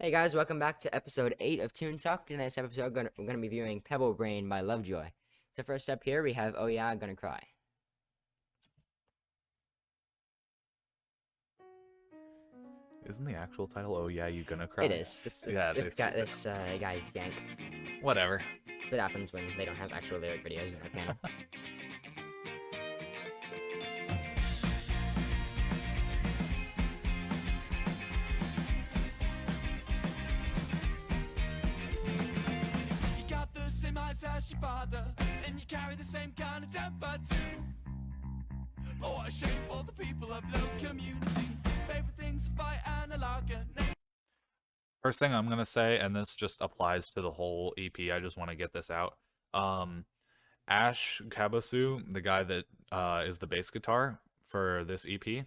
Hey guys, welcome back to episode 8 of TuneTalk. In this episode, we're gonna be viewing Pebblebrain by Lovejoy. So first up here, we have Oh Yeah, I'm Gonna Cry. Isn't the actual title "Oh Yeah, You Gonna Cry"? It is. This guy Yank. Whatever. That happens when they don't have actual lyric videos in their channel. You got the same eyes as your father, and you carry the same kind of temper too. But what a shame for the people of low community. Favorite things, fight and a lager. First thing I'm gonna say, and this just applies to the whole EP. I just want to get this out. Ash Kabasu, the guy that is the bass guitar for this EP,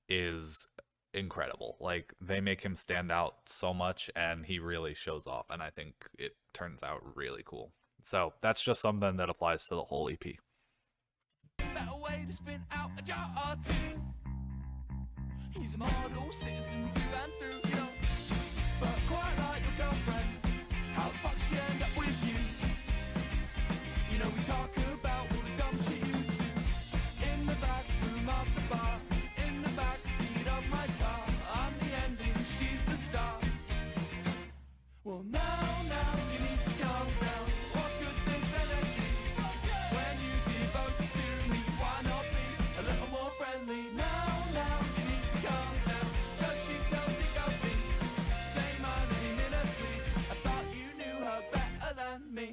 is incredible. Like, they make him stand out so much, and he really shows off. And I think it turns out really cool. So that's just something that applies to the whole E EP. Better way to spin out a jar or two. He's a model citizen through and through, you know. But quite like your girlfriend, how the fuck she end up with you? You know, we talk about all the dumb shit you do. In the back room of the bar, in the back seat of my car. I'm the ending, she's the star. Well, now you need to calm down. What good's this energy? When you devote it to me, why not be a little more friendly? Now you need to calm down. Does she still think of me? Say my name in her sleep. I thought you knew her better than me.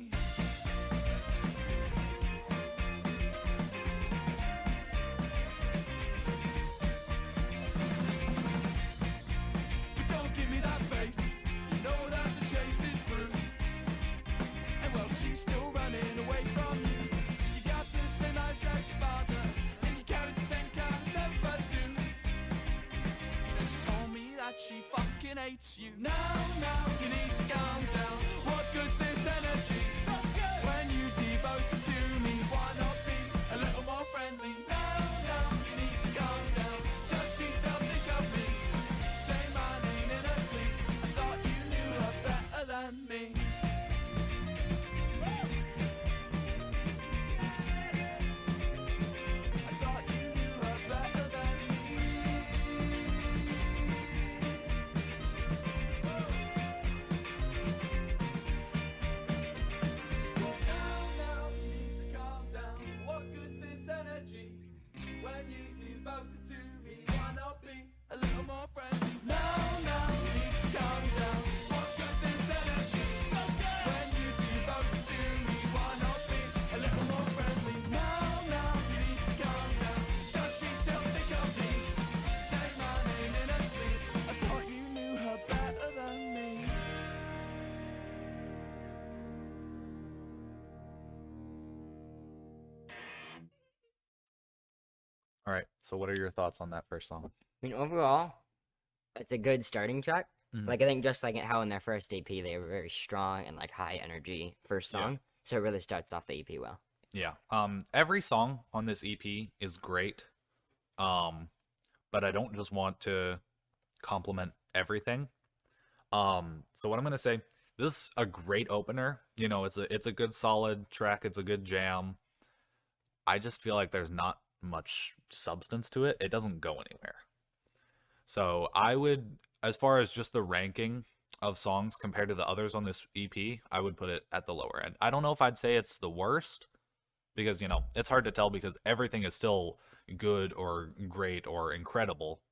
But don't give me that face. You know that the chase is through. And well, she's still running away from you. You got the same eyes as your father, and you carry the same kind of temper too. You know, she told me that she fucking hates you. Now you need to calm down. What good's this energy? When you devote it to me, why not be a little more friendly? Now you need to calm down. Does she still think of me? Say my name in her sleep. I thought you knew her better than me. I thought you knew her better than me. Well, now you need to calm down. What good's this energy? When you devote it to me, why not be a little more friendly? Now you need to calm down. What good's this energy? When you devote it to me, why not be a little more friendly? Now you need to calm down. Does she still think of me? Say my name in her sleep. I thought you knew her better than me. All right. So what are your thoughts on that first song? I mean, overall, it's a good starting track. Mhm. Like, I think just like how in their first EP, they were very strong and like high energy first Yeah. song. So it really starts off the EP well. Yeah. Every song on this EP is great. But I don't just want to compliment everything. So what I'm gonna say, this is a great opener. You know, it's a good solid track. It's a good jam. I just feel like there's not much substance to it. It doesn't go anywhere. So I would, as far as just the ranking of songs compared to the others on this EP, I would put it at the lower end. I don't know if I'd say it's the worst, because, you know, it's hard to tell because everything is still good or great or incredible,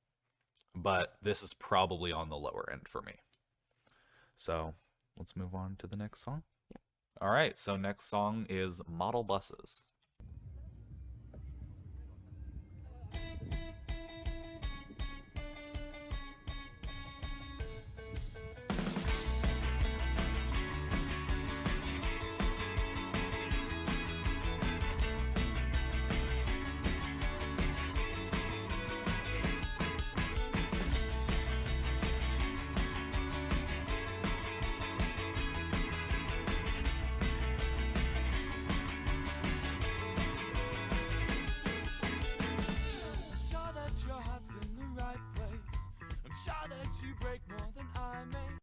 but this is probably on the lower end for me. So let's move on to the next song. All right, so next song is Model Buses. I'm sure that your heart's in the right place. I'm sure that you break more than I make.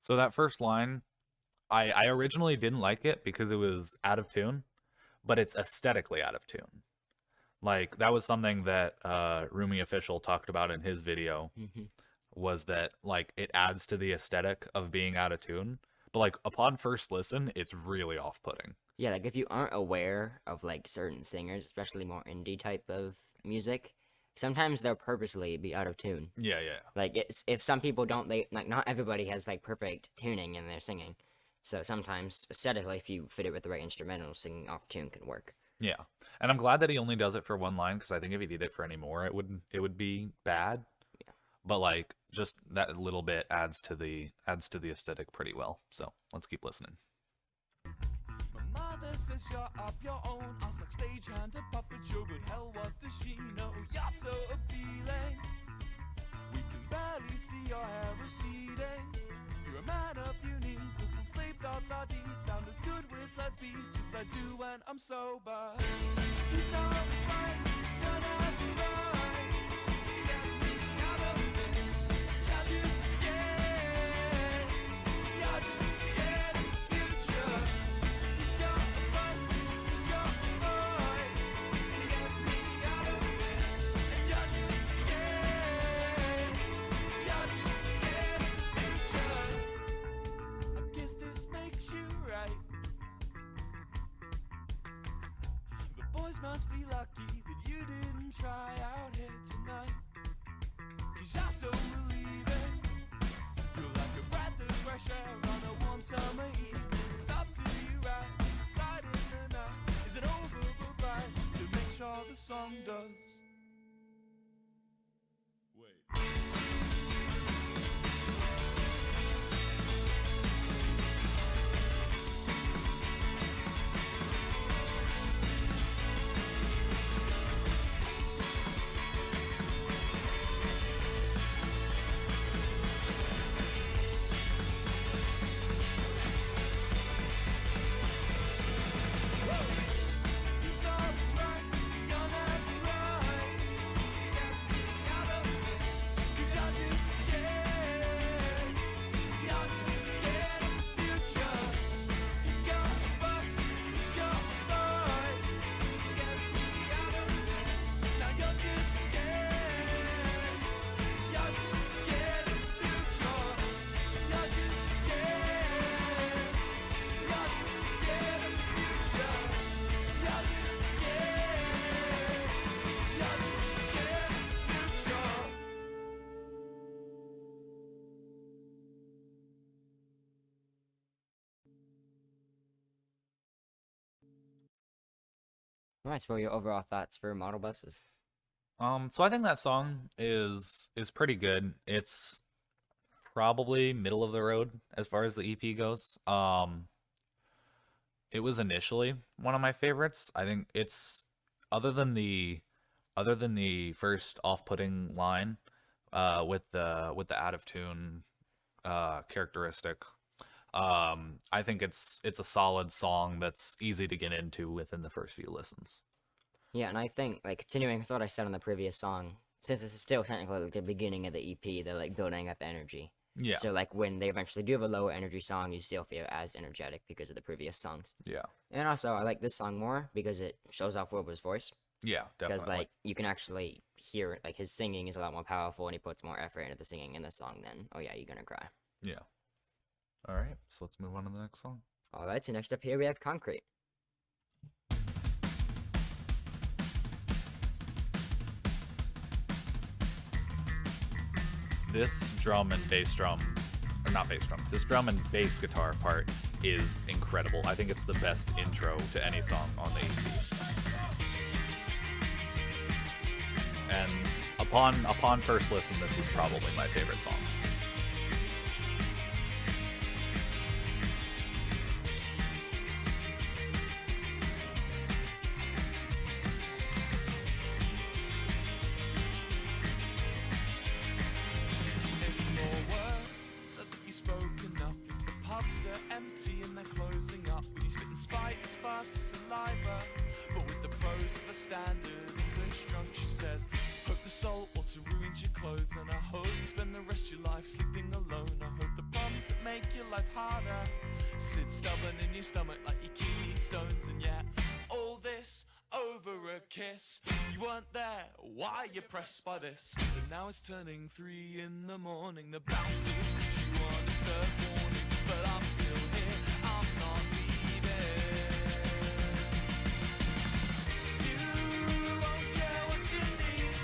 So that first line, I originally didn't like it because it was out of tune, but it's aesthetically out of tune. Like that was something that Rumi Official talked about in his video, was that like it adds to the aesthetic of being out of tune. But like upon first listen, it's really off-putting. Yeah, like if you aren't aware of like certain singers, especially more indie type of music, sometimes they'll purposely be out of tune. Yeah, yeah. Like it's if some people don't, they like not everybody has like perfect tuning in their singing. So sometimes aesthetically, if you fit it with the right instrumental, singing off tune can work. Yeah. And I'm glad that he only does it for one line, because I think if he did it for any more, it would be bad. Yeah. But like just that little bit adds to the aesthetic pretty well. So let's keep listening. My mother says you're up your own ass like stagehand and puppet show, but hell, what does she know? You're so appealing. We can barely see your hair receding. You're a man up your knees, little sleep thoughts are deep. Sound as good with let's be just I do when I'm sober. This song is right, you're never right. Get me out of it. You're just scared. You're just scared of the future. It's got a buzz, it's got a void. Get me out of it. And you're just scared. You're just scared of the future. I guess this makes you right. The boys must be lucky that you didn't try out here tonight. 'Cause you're so believing. You're like a breath of fresh air on a warm summer evening. It's up to you right inside in the night. Is it over before to make sure the song does? Wait. This song is right, you're never right. Get me out of it, 'cause you're just scared. You're just scared of the future. It's got a buzz, it's got a void. Get me out of it. Now you're just scared. You're just scared of the future. You're just scared. You're just scared of the future. You're just scared. You're just scared of the future. Alright, so what are your overall thoughts for Model Buses? So I think that song is pretty good. It's probably middle of the road as far as the EP goes. It was initially one of my favorites. I think it's other than the first off-putting line with the out of tune characteristic. I think it's a solid song that's easy to get into within the first few listens. Yeah, and I think, like, continuing with what I said on the previous song, since this is still technically like the beginning of the EP, they're like building up energy. Yeah. So like when they eventually do have a lower energy song, you still feel as energetic because of the previous songs. Yeah. And also, I like this song more because it shows off Wilbur's voice. Yeah, Because definitely. like you can actually hear it, like his singing is a lot more powerful, and he puts more effort into the singing in this song than "Oh Yeah, You're Gonna Cry." Yeah. All right, so let's move on to the next song. All right, so next up here we have Concrete. This drum and bass drum, or not bass drum, this drum and bass guitar part is incredible. I think it's the best intro to any song on the EP. And upon first listen, this was probably my favorite song. Any more words that you spoke enough? Is the pubs are empty and they're closing up? When you spit and spite as fast as saliva, but with the prose of a standard English drunk, she says, hope the salt water ruins your clothes, and I hope you spend the rest of your life sleeping alone. I hope the bums that make your life harder. Sit stubborn in your stomach like your kidney stones, and yet all this over a kiss. You weren't there, why you pressed by this? But now it's turning 3 in the morning. The bouncers put you on his third warning, but I'm still here, I'm not leaving. You won't get what you need.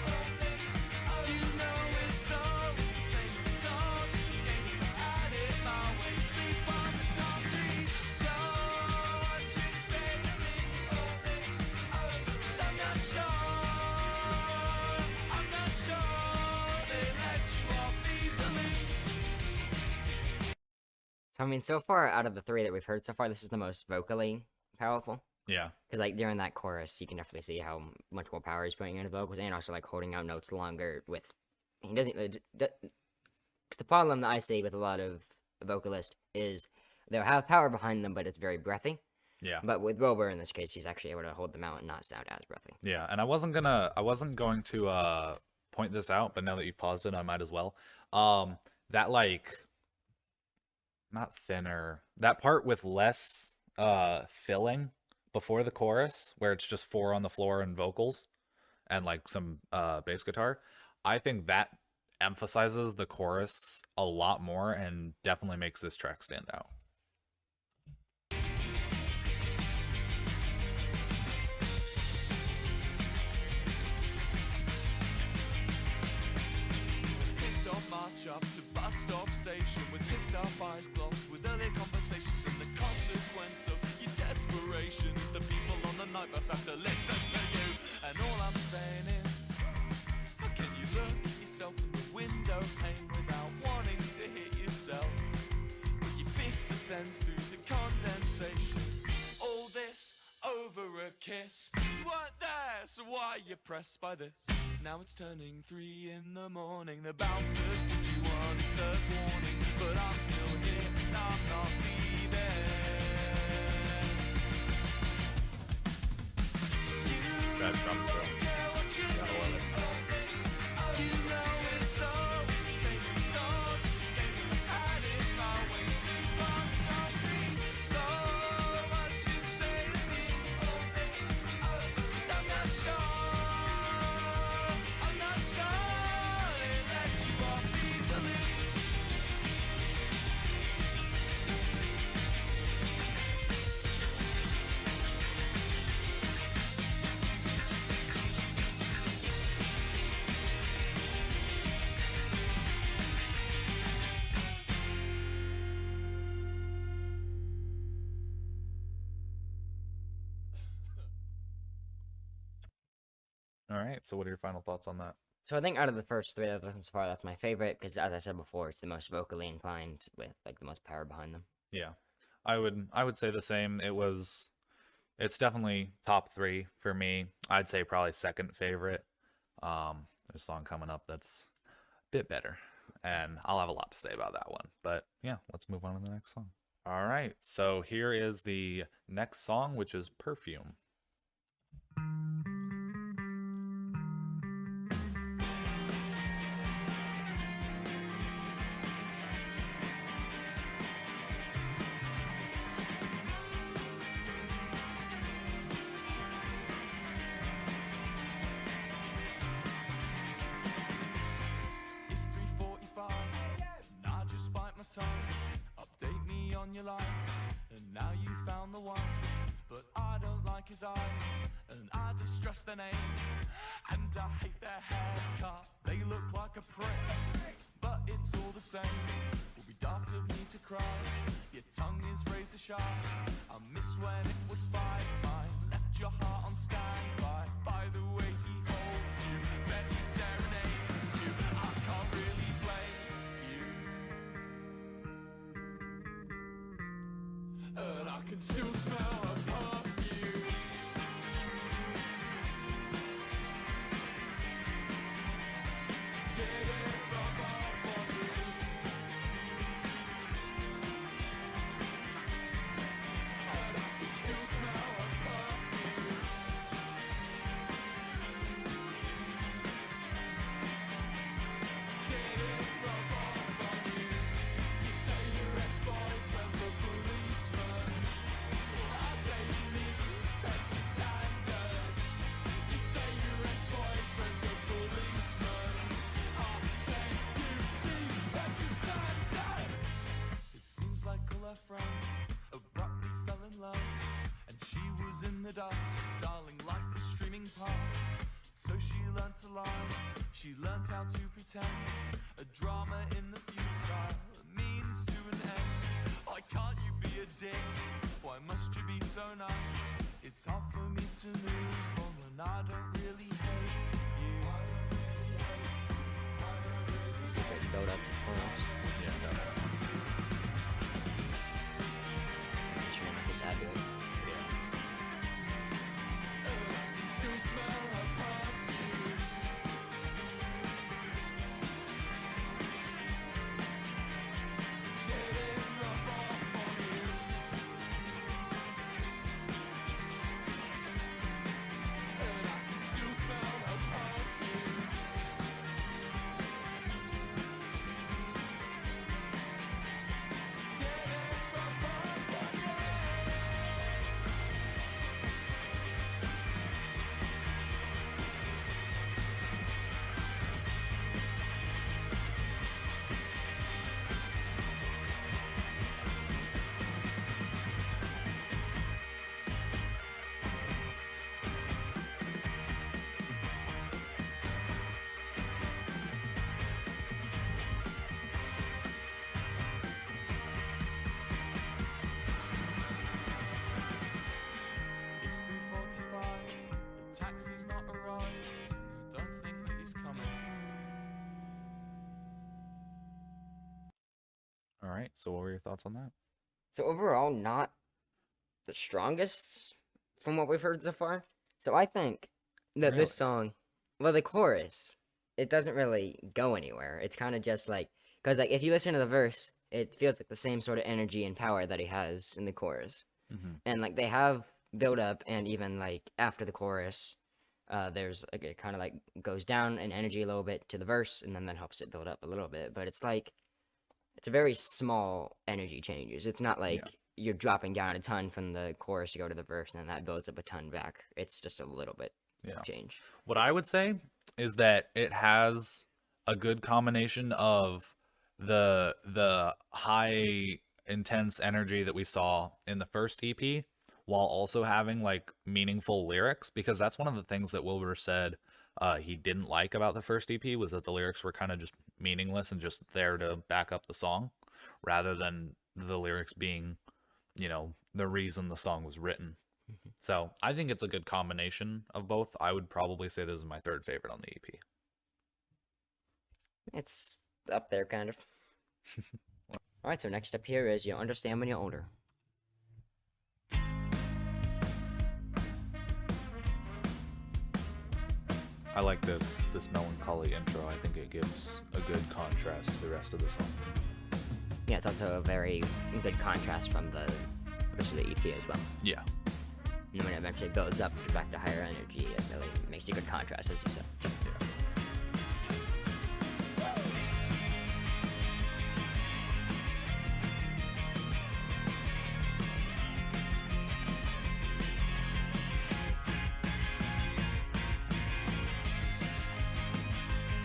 You know it's always the same. It's all just a game. I did my way, sleep on the concrete. Don't what you say to me. 'Cause I'm not sure they let you off easily. So I mean, so far out of the 3 that we've heard so far, this is the most vocally powerful. Yeah. Because like during that chorus, you can definitely see how much more power he's putting into the vocals, and also like holding out notes longer. With he doesn't. Cause the problem that I see with a lot of vocalists is they'll have power behind them, but it's very breathy. Yeah. But with Wilbur in this case, he's actually able to hold them out and not sound as breathy. Yeah, and I wasn't going to point this out, but now that you've paused it, I might as well. That like not thinner, that part with less filling before the chorus, where it's just 4 on the floor and vocals and like some bass guitar, I think that emphasizes the chorus a lot more and definitely makes this track stand out. Pissed off march up to bus stop station with pissed off eyes glossed with early conversations, and the consequence of your desperation is the people on the night bus have to listen to you. And all I'm saying is, how can you look at yourself in the window pane without wanting to hit yourself? But your fist descends through the condensation. All this over a kiss. You weren't there, so why you pressed by this? Now it's turning 3 in the morning. The bouncers put you on his third warning, but I'm still here and I'm not leaving. That drum You fill. won't care what you Gotta love it. You know it's always the same. It's all just a game. I did my way, sleep on the concrete. So what you say to me? 'Cause I'm not sure they let you off easily. All right, so what are your final thoughts on that? So I think out of the first 3 that I've listened so far, that's my favorite because, as I said before, it's the most vocally inclined with like the most power behind them. Yeah, I would say the same. It's definitely top 3 for me. I'd say probably second favorite. There's a song coming up that's a bit better, and I'll have a lot to say about that one. But yeah, let's move on to the next song. All right, so here is the next song, which is Perfume. It's 3:45, and I just bite my tongue. Update me on your life, and now you found the one. But I don't like his eyes, and I distrust their name. And I hate their haircut, they look like a prick. But it's all the same, would be daft of me to cry. Your tongue is razor sharp, I miss when it would fight mine. Left your heart on standby, by the way he holds you. Bet he serenades you, I can't really blame you. And I can still smell her perfume. Did it rub off on you? And I can still smell her perfume. Did it rub off on you? You say you're She learnt how to pretend a drama in the future, a means to an end. Why can't you be a dick? Why must you be so nice? It's hard for me to move on when I don't really hate you. It's a great build up to the chorus. Yeah, definitely. Instrumental just add to it. Can still smell her perfume. Did it rub off on you? And I can still smell her perfume. Did it rub off on you? It's 3:45, the taxi's not arrived, I don't think that he's coming. All right. So what were your thoughts on that? So overall, not the strongest from what we've heard so far. So I think that Really? this song, well, the chorus, it doesn't really go anywhere. It's kind of just like, because like if you listen to the verse, it feels like the same sort of energy and power that he has in the chorus. Mm-hmm. And like they have build up, and even like after the chorus, there's like it kind of like goes down in energy a little bit to the verse, and then that helps it build up a little bit. But it's like it's a very small energy changes. It's not like you're dropping down a ton from the chorus to go to the verse, and then that builds up a ton back. It's just a little bit Yeah. change. What I would say is that it has a good combination of the high intense energy that we saw in the first EP while also having like meaningful lyrics, because that's one of the things that Wilbur said he didn't like about the first EP was that the lyrics were kind of just meaningless and just there to back up the song rather than the lyrics being, you know, the reason the song was written. So I think it's a good combination of both. I would probably say this is my third favorite on the E EP. It's up there, kind of. All right, so next up here is You'll Understand When You're Older. I like this melancholy intro. I think it gives a good contrast to the rest of the song. Yeah, it's also a very good contrast from the rest of the EP as well. Yeah. And when it eventually builds up back to higher energy, it really makes a good contrast, as you said.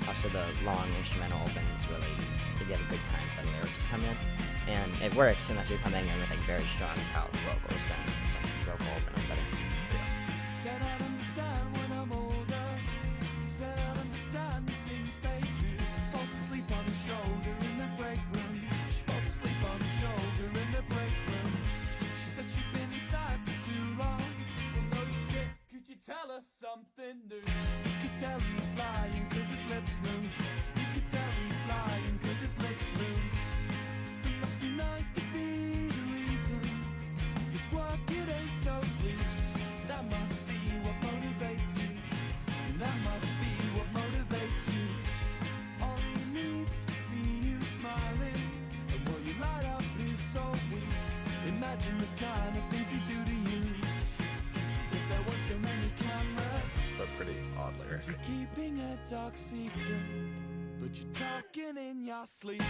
Also, the long instrumental opens really to give a good time for the lyrics to come in. And it works unless you're coming in with like very strong, powerful vocals, then some vocal open is better. Said I'd understand when I'm older. Said I'd understand the things they do. Falls asleep on his shoulder in the break room. She falls asleep on his shoulder in the break room. She said she'd been inside for too long. Well, no shit, could you tell us something new? You could tell he's lying cause his lips move. You could tell he's lying cause his lips move. It must be nice to be the reason. His work, it ain't so bleak. That must be what motivates you. That must be what motivates you. All he needs is to see you smiling. And what you light up is so weak. Imagine the kind of things he do to you. If there weren't so many cameras. It's a pretty odd lyric. You're keeping a dark secret, but you're talking in your sleep.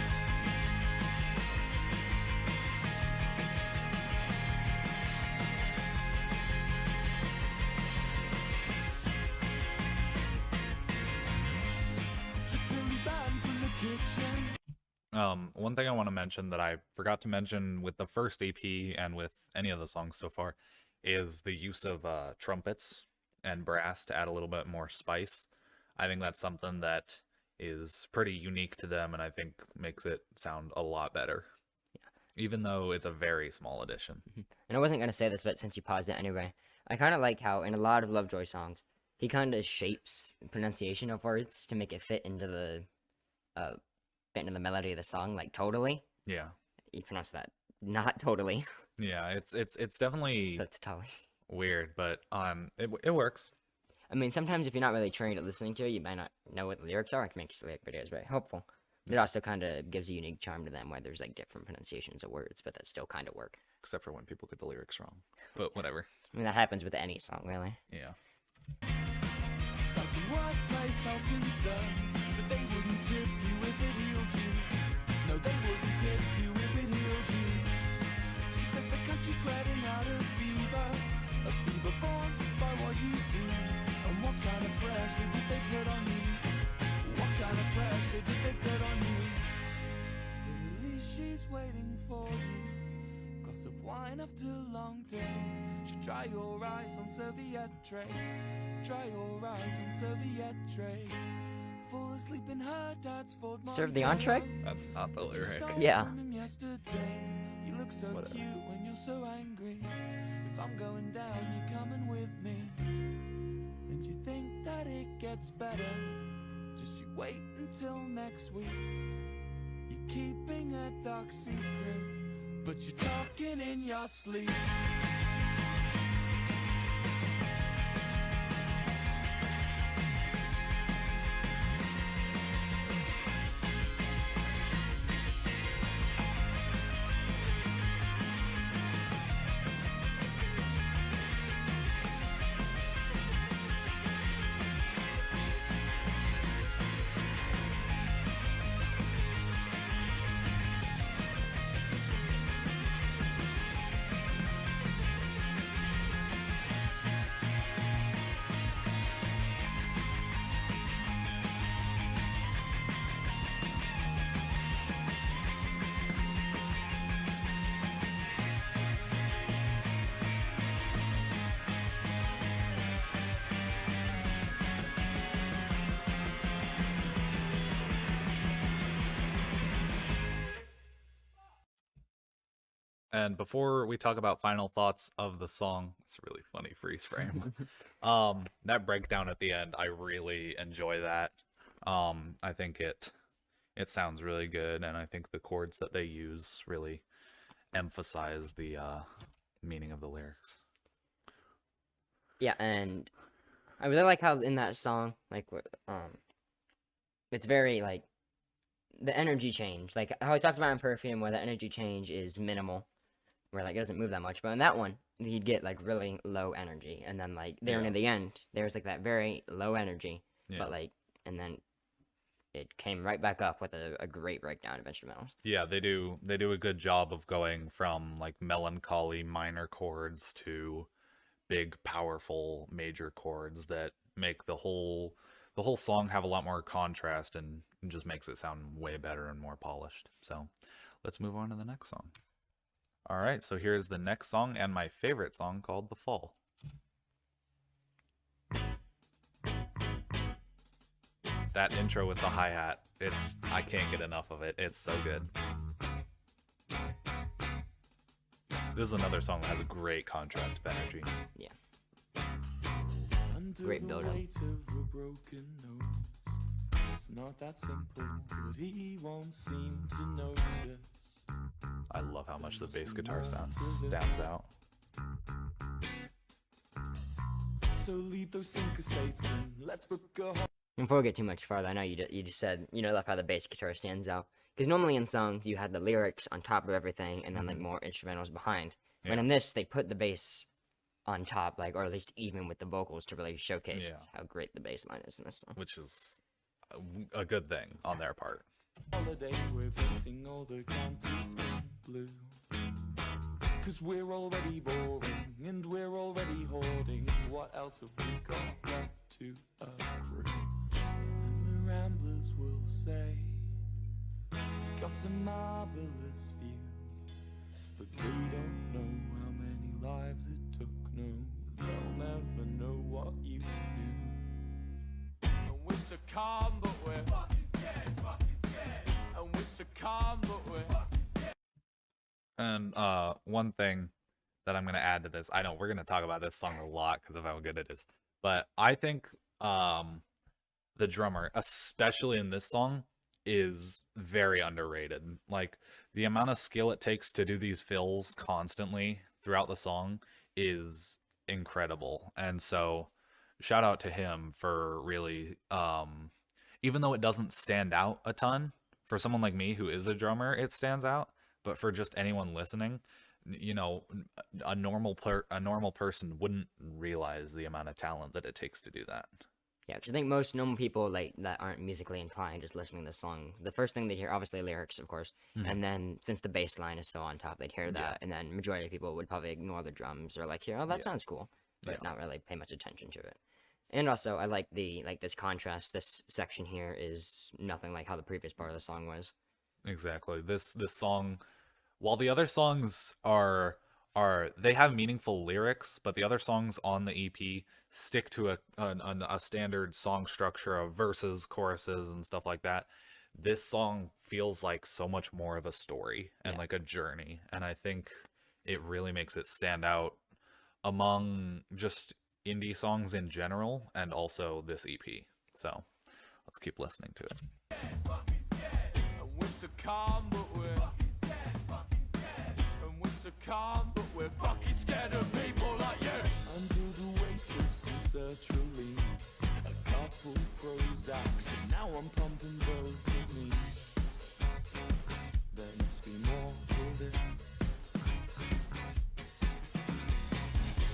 One thing I want to mention that I forgot to mention with the first EP and with any of the songs so far is the use of trumpets and brass to add a little bit more spice. I think that's something that is pretty unique to them, and I think makes it sound a lot better. Even though it's a very small edition. And I wasn't gonna say this, but since you paused it anyway, I kind of like how in a lot of Lovejoy songs, he kind of shapes pronunciation of words to make it fit into the melody of the song, like totally. Yeah. You pronounce that not totally. Yeah, it's definitely So it's totally. weird, but it works. I mean, sometimes if you're not really trained at listening to it, you might not know what the lyrics are. It makes lyric videos very helpful. It also kind of gives a unique charm to them where there's like different pronunciations of words, but that still kind of work. Except for when people get the lyrics wrong. But whatever. I mean, that happens with any song, really. Yeah. Citing workplace health concerns, but they wouldn't tip you if it healed you. No, they wouldn't tip you if it healed you. She says the country's sweating out a fever born by what you do. And what kind of pressure did they put on you? What kind of pressure did they put on you? Well, at least she's waiting for you. Glass of wine after a long day. She'll dry your eyes on serviette tray. Dry your eyes on serviette tray. Fall asleep in her dad's Ford Serve the Mondeo. entree? That's not the lyric. Stole Yeah. from him yesterday. You look so Whatever. cute when you're so angry. If I'm going down, you're coming with me. And you think that it gets better. Just you wait until next week. You're keeping a dark secret, but you're talking in your sleep. And before we talk about final thoughts of the song, it's a really funny freeze frame. That breakdown at the end, I really enjoy that. I think it sounds really good, and I think the chords that they use really emphasize the meaning of the lyrics. Yeah, and I really like how in that song, like, it's very like the energy change, like how I talked about in Perfume, where the energy change is minimal, where like it doesn't move that much. But in that one, he'd get like really low energy, and then like there near the end, there's like that very low energy, but like, and then it came right back up with a great breakdown of instrumentals. Yeah, they do a good job of going from like melancholy minor chords to big powerful major chords that make the whole song have a lot more contrast and just makes it sound way better and more polished. So let's move on to the next song. All right, so here's the next song and my favorite song called The Fall. That intro with the hi-hat, I can't get enough of it. It's so good. This is another song that has a great contrast of energy. Yeah. Under Great the build-up. weight of a broken nose. It's not that simple, but he won't seem to notice. I love how much the bass guitar sound stands out. So leave those sinker states and let's book a Before we get too much farther, I know you just said, love how the bass guitar stands out. Because normally in songs, you had the lyrics on top of everything, and then like more instrumentals behind. Yeah. But in this, they put the bass on top, like, or at least even with the vocals to really showcase how great the bass line is in this song. Which is a good thing on their part. holiday. We're painting all the counties in blue. 'Cause we're already boring and we're already hoarding. What else have we got left to accrue? And the ramblers will say it's got a marvelous view, but they don't know how many lives it took. No, they'll never know what you knew. And we're so calm, but we're fucking scared. And we're so calm, but we're fucking scared. And one thing that I'm gonna add to this, I know we're gonna talk about this song a lot because of how good it is, but I think the drummer, especially in this song, is very underrated. Like the amount of skill it takes to do these fills constantly throughout the song is incredible. And so shout out to him for really even though it doesn't stand out a ton, for someone like me who is a drummer, it stands out, but for just anyone listening, you know, a normal person wouldn't realize the amount of talent that it takes to do that. Yeah, because I think most normal people like that aren't musically inclined just listening to this song, the first thing they'd hear, obviously lyrics, of course, and then since the bass line is so on top, they'd hear that, and then majority of people would probably ignore the drums or like hear, oh, that sounds cool, but not really pay much attention to it. And also, I like this contrast. This section here is nothing like how the previous part of the song was. Exactly. This song, while the other songs are they have meaningful lyrics, but the other songs on the EP stick to a standard song structure of verses, choruses, and stuff like that. This song feels like so much more of a story and like a journey, and I think it really makes it stand out among just indie songs in general and also this EP. So let's keep listening to it. And we're so calm, but we're fucking scared. And we're so calm, but we're fucking scared of people like you. Under the weight of some sertraline, a couple Prozacs, and now I'm pumping dopamine. There must be more to this.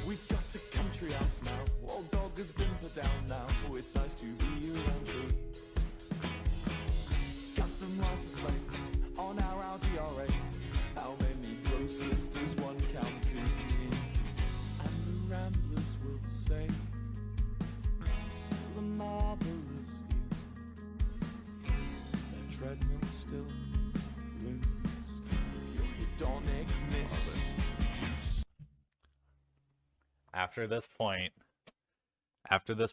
We've got a country house now. Old dog has been put down now. Oh, it's nice to be around you. Custom license plate on our Audi R8. How many grosses does one count to? And the ramblers will say, still a marvelous view. The treadmill still looms. Your hedonic mist. After this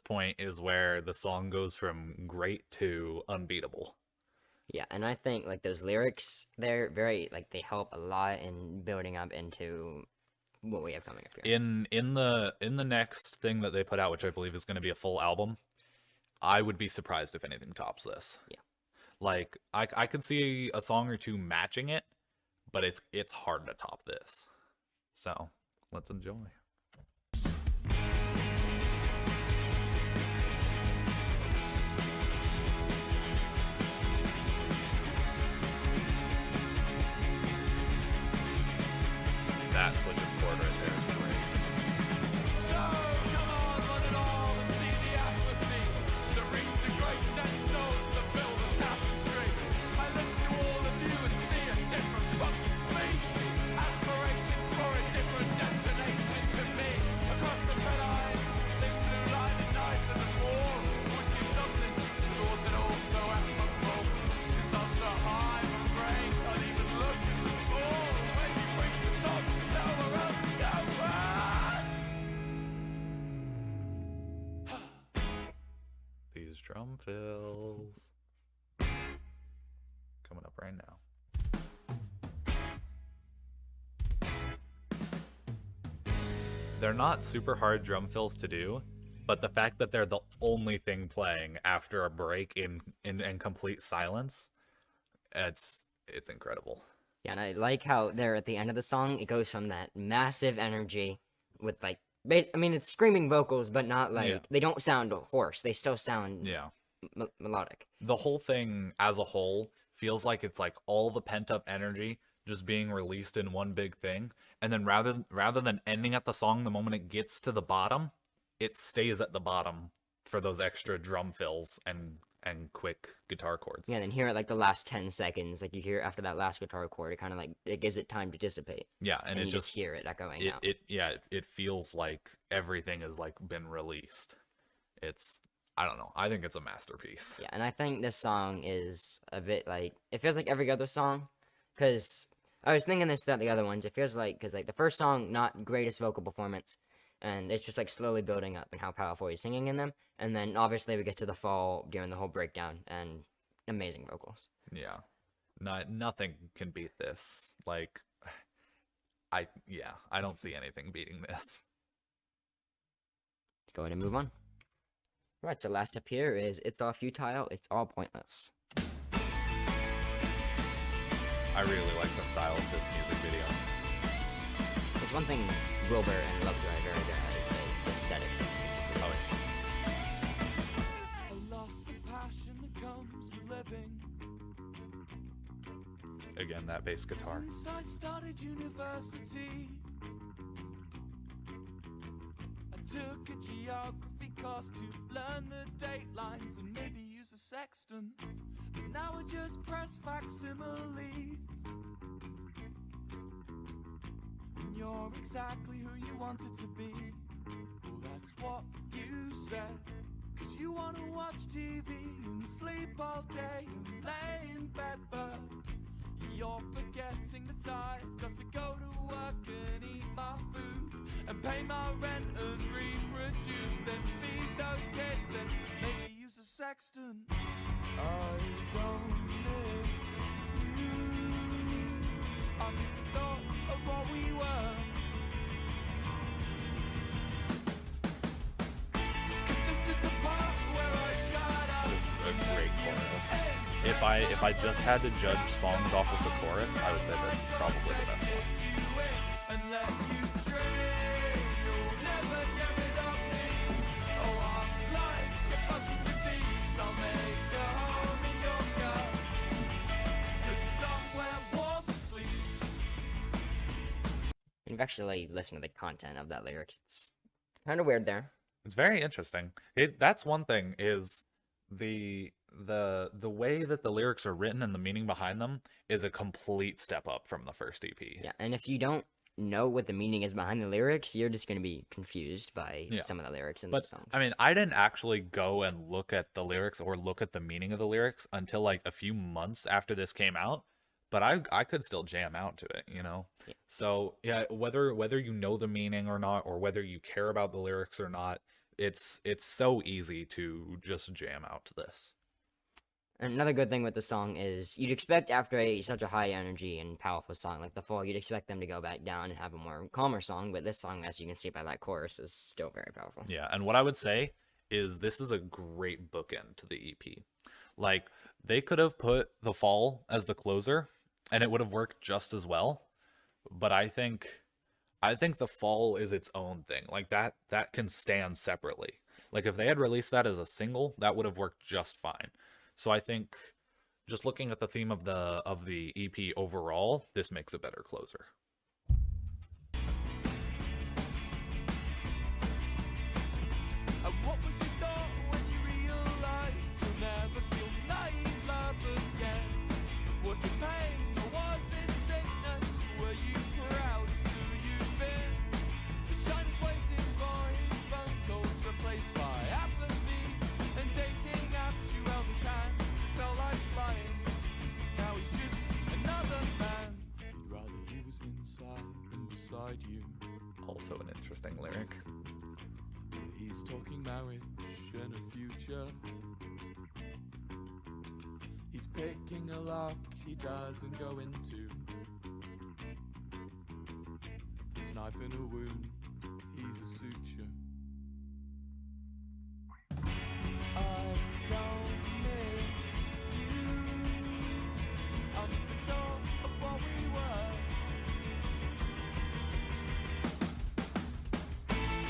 point is where the song goes from great to unbeatable. Yeah, and I think like those lyrics, they're very like they help a lot in building up into what we have coming up here. In the next thing that they put out, which I believe is going to be a full album, I would be surprised if anything tops this. Yeah. Like I could see a song or two matching it, but it's hard to top this. So, let's enjoy. That's what your chord right there is great. So, come on, run it all and see the apathy. The rings of great stand souls that build a tapestry. I look to all of you and see a different fucking species. Aspiration for a different destination to me. Across the red eyes, think blue line at night and at war. Would do something, yours and also admirable. Cause I'm so high, my brain can't even look at the floor. Maybe bring some top, now we're up, go on. These drum fills coming up right now. They're not super hard drum fills to do, but the fact that they're the only thing playing after a break in complete silence, it's incredible. Yeah, and I like how there at the end of the song, it goes from that massive energy with like, I mean, it's screaming vocals, but not like, they don't sound hoarse. They still sound melodic. The whole thing as a whole feels like it's like all the pent up energy just being released in one big thing. And then rather than ending at the song the moment it gets to the bottom, it stays at the bottom for those extra drum fills and quick guitar chords. Yeah, and then here at like the last 10 seconds, like you hear after that last guitar chord, it kind of like, it gives it time to dissipate. Yeah, and it you just hear it echoing out. It feels like everything has like been released. I don't know. I think it's a masterpiece. Yeah, and I think this song is a bit like, it feels like every other song, because I was thinking this about the other ones. It feels like, because like the first song, not greatest vocal performance. and it's just like slowly building up and how powerful he's singing in them. And then obviously we get to the fall during the whole breakdown and amazing vocals. Yeah. Nothing can beat this. Like, I don't see anything beating this. Go ahead and move on. Right, so last up here is It's All Futile, It's All Pointless. I really like the style of this music video. It's one thing Wilbur and Lovejoy are very good at is the aesthetics of the music videos. I lost the passion that comes with living. Again, that bass guitar. Since I started university, I took a geography course to learn the date lines and maybe use a sextant. But now I just press facsimiles. And you're exactly who you wanted to be. Well, that's what you said. 'Cause you wanna watch TV and sleep all day and lay in bed, but you're forgetting that I've got to go to work and eat my food and pay my rent and reproduce, then feed those kids and maybe use a sextant. I don't miss you. I miss the thought of what we were. 'Cause this is the part where I shut up. This is a great chorus. If I just had to judge songs off of the chorus, I would say this is probably the best one. And let you drink. You'll never get rid of me. Oh, I'm like a fucking disease. I'll make a home in your gut. There's somewhere warm to sleep. And you've actually listened to the content of that lyrics. It's kind of weird there. It's very interesting. That's one thing is the way that the lyrics are written and the meaning behind them is a complete step up from the first EP. Yeah, and if you don't know what the meaning is behind the lyrics, you're just going to be confused by some of the lyrics in the But songs. I mean, I didn't actually go and look at the lyrics or look at the meaning of the lyrics until like a few months after this came out. But I could still jam out to it, you know? Yeah. So yeah, whether you know the meaning or not, or whether you care about the lyrics or not, it's so easy to just jam out to this. Another good thing with the song is you'd expect after such a high energy and powerful song like The Fall, you'd expect them to go back down and have a more calmer song, but this song, as you can see by that chorus, is still very powerful. Yeah, and what I would say is this is a great bookend to the EP. Like, they could have put The Fall as the closer, and it would have worked just as well. But I think The Fall is its own thing. Like, that can stand separately. Like, if they had released that as a single, that would have worked just fine. So I think just looking at the theme of the EP overall, this makes a better closer. And what was your thought when you realized you'll never feel naive love again? Was it pain or was it sickness? Were you proud of who you've been? The shine is waiting for his phone calls replaced by apathy and dating apps. You held his hand, it felt like flying. Now he's just another man. You'd rather he was inside than beside you. Also an interesting lyric. He's talking marriage and a future. He's picking a lock he doesn't go into. His knife in a wound, he's a suture. I don't miss you. I miss the thought of what we were.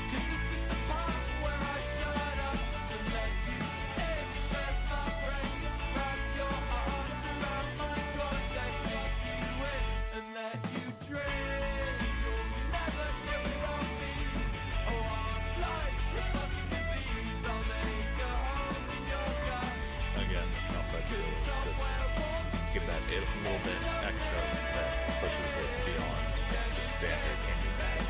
'Cause this is the part where I shut up and let you impress my brain. Wrap your arms around my cortex, take you in and let you drink. You'll never get rid of me. Oh, I'm like a fucking disease. I'll make a home in your gut. Again, the trumpets will just give that a little bit extra that pushes this beyond just standard indie metal.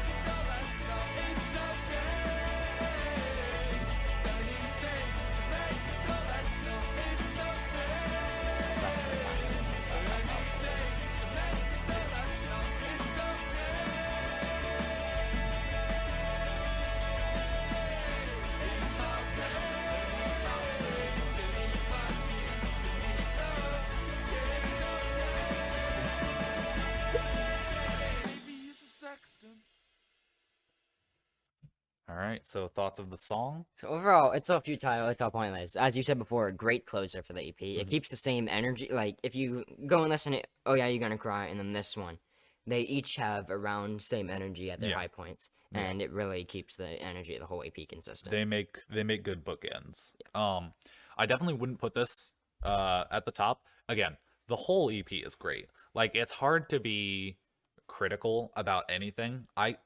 So that's kind of sound that comes out that powerful. right, so thoughts of the song? So overall, it's all futile. It's all pointless. As you said before, a great closer for the EP. It Mhm. keeps the same energy. Like if you go and listen to, oh yeah, you're gonna cry, and then this one, they each have around same energy at their Yeah. high points, Yeah. and it really keeps the energy of the whole EP consistent. They make good bookends. I definitely wouldn't put this at the top. Again, the whole EP is great. Like it's hard to be critical about anything. I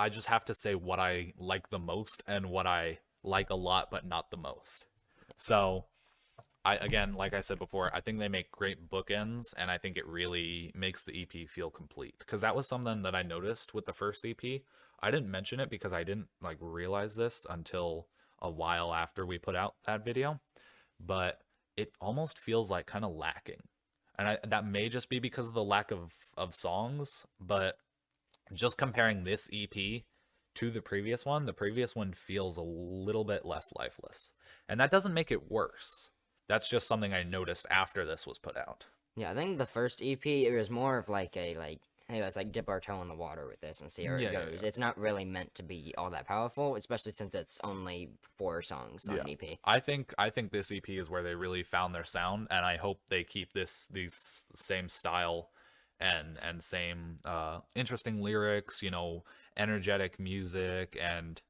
just have to say what I like the most and what I like a lot but not the most. So I again, like I said before, I think they make great bookends, and I think it really makes the EP feel complete. Because that was something that I noticed with the first EP. I didn't mention it because I didn't like realize this until a while after we put out that video, but it almost feels like kind of lacking, and that may just be because of the lack of songs. But just comparing this EP to the previous one feels a little bit less lifeless, and that doesn't make it worse. That's just something I noticed after this was put out. Yeah, I think the first EP it was more of like a like, hey, let's like dip our toe in the water with this and see how Yeah, it yeah, goes. yeah. It's not really meant to be all that powerful, especially since it's only 4 songs on an EP. I think this EP is where they really found their sound, and I hope they keep these same style and same interesting lyrics, energetic music, and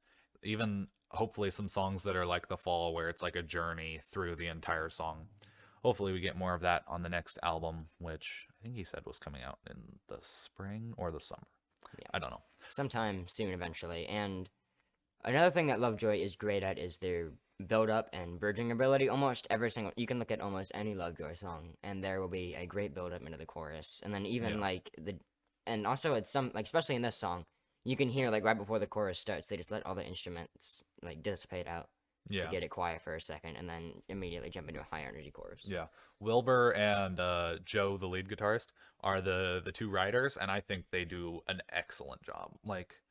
even hopefully some songs that are like The Fall, where it's like a journey through the entire song. Hopefully we get more of that on the next album, which I think he said was coming out in the spring or the summer. Yeah. I don't know. Sometime soon eventually. And another thing that Lovejoy is great at is their build up and bridging ability. Almost every single you can look at almost any Lovejoy song and there will be a great build up into the chorus. And then even Yeah. like and also it's some like especially in this song, you can hear like right before the chorus starts, they just let all the instruments like dissipate out to Yeah. get it quiet for a second and then immediately jump into a high energy chorus. Yeah, Wilbur and Joe, the lead guitarist, are the two writers, and I think they do an excellent job. Like,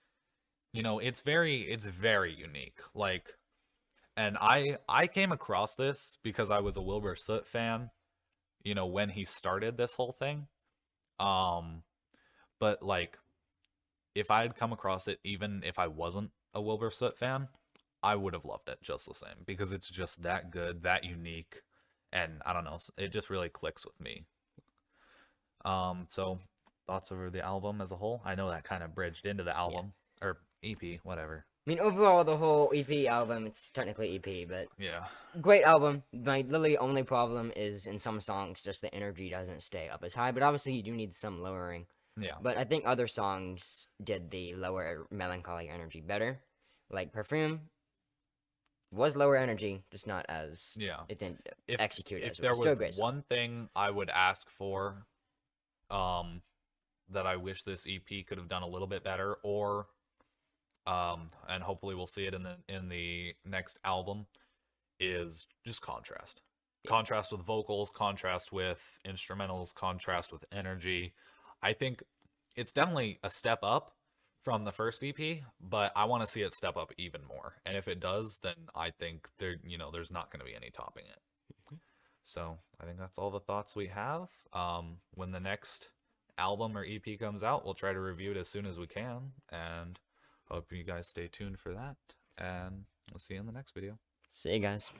it's very unique. Like, and I came across this because I was a Wilbur Soot fan, when he started this whole thing. But like, if I had come across it, even if I wasn't a Wilbur Soot fan, I would have loved it just the same because it's just that good, that unique, and I don't know, it just really clicks with me. So thoughts over the album as a whole? I know that kind of bridged into the album or EP, whatever. I mean, overall, the whole EP album, it's technically EP, but Yeah. great album. My literally only problem is in some songs, just the energy doesn't stay up as high, but obviously you do need some lowering. Yeah. But I think other songs did the lower melancholy energy better. Like Perfume was lower energy, just not as it didn't execute If as there well. Still a was great song. one thing I would ask for, that I wish this EP could have done a little bit better, or and hopefully we'll see it in the next album, is just contrast. Contrast with vocals, contrast with instrumentals, contrast with energy. I think it's definitely a step up from the first EP, but I want to see it step up even more. And if it does, then I think there's not going to be any topping it. So I think that's all the thoughts we have. When the next album or EP comes out, we'll try to review it as soon as we can, and hope you guys stay tuned for that. And we'll see you in the next video. See you guys.